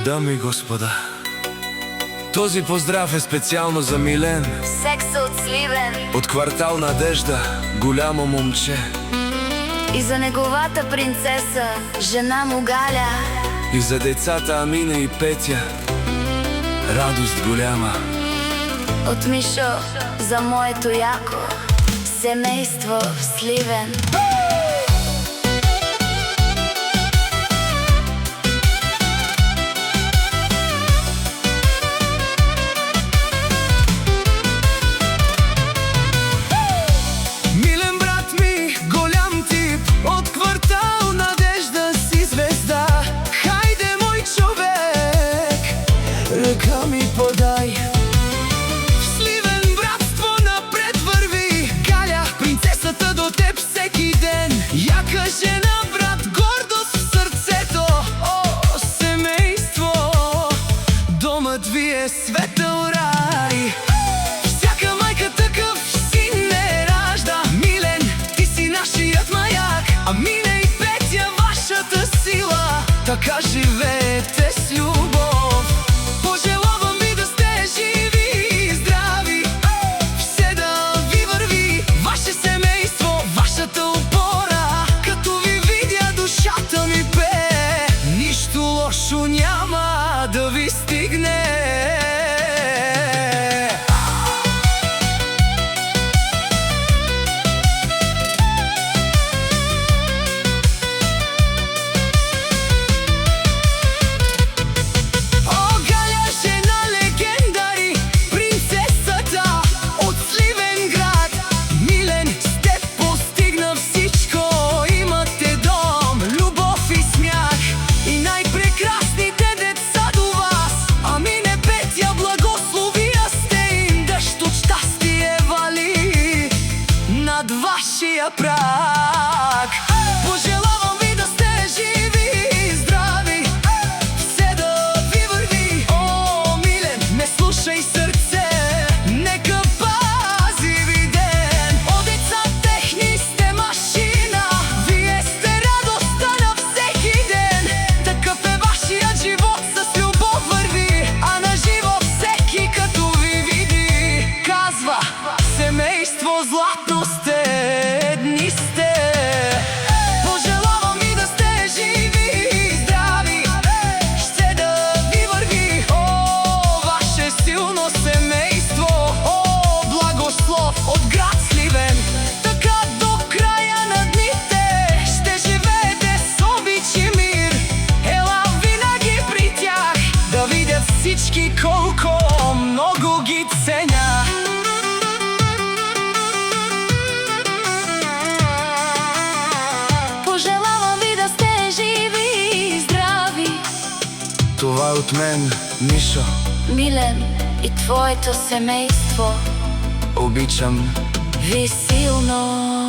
Дами и господа, този поздрав е специално за Милен, Секс от Сливен, от квартал Надежда, голямо момче. и за неговата принцеса, жена му Галя. И за децата Амина и Петя, радост голяма. От Мишо за моето яко семейство в Сливен. Милен брат ми, голям тип, от квартал Надежда си звезда. Хайде, мой човек, ръка ми подай. В Сливен братство напред върви Галя, принцесата до теб всеки ден. Яка жена, брат, гордост в сърцето. О, семейство, домът ви е светъл рай. Всяка майка такъв син не ражда. Милен, ти си нашият маяк, Амина и Петя вашата сила. Така живеете с любов. Пожелавам ви да сте живи и здрави, все да ви върви ваше семейство, вашата опора. Като ви видя, душата ми пее, нищо лошо няма да ви стигне. Вашия праг. Пожелавам ви да сте живи и здрави, все да ви върви. О, Милен, не слушай сърце, нека пази ви ден. О, деца техни сте машина, вие сте радостта на всеки ден. Такъв е вашият живот, с любов върви, а на живот всеки като ви види казва: семейство златно сте, едни сте. Пожелавам ви да сте живи и здрави, ще да ви върви. О, ваше силно семейство, о, благослов от град Сливен. Така до края на дните ще живеете с обич и мир. Ела винаги при тях, да видят всички колко много ги ценя. Това е от мен, Мишо. Милен и твоето семейство, Обичам ви силно.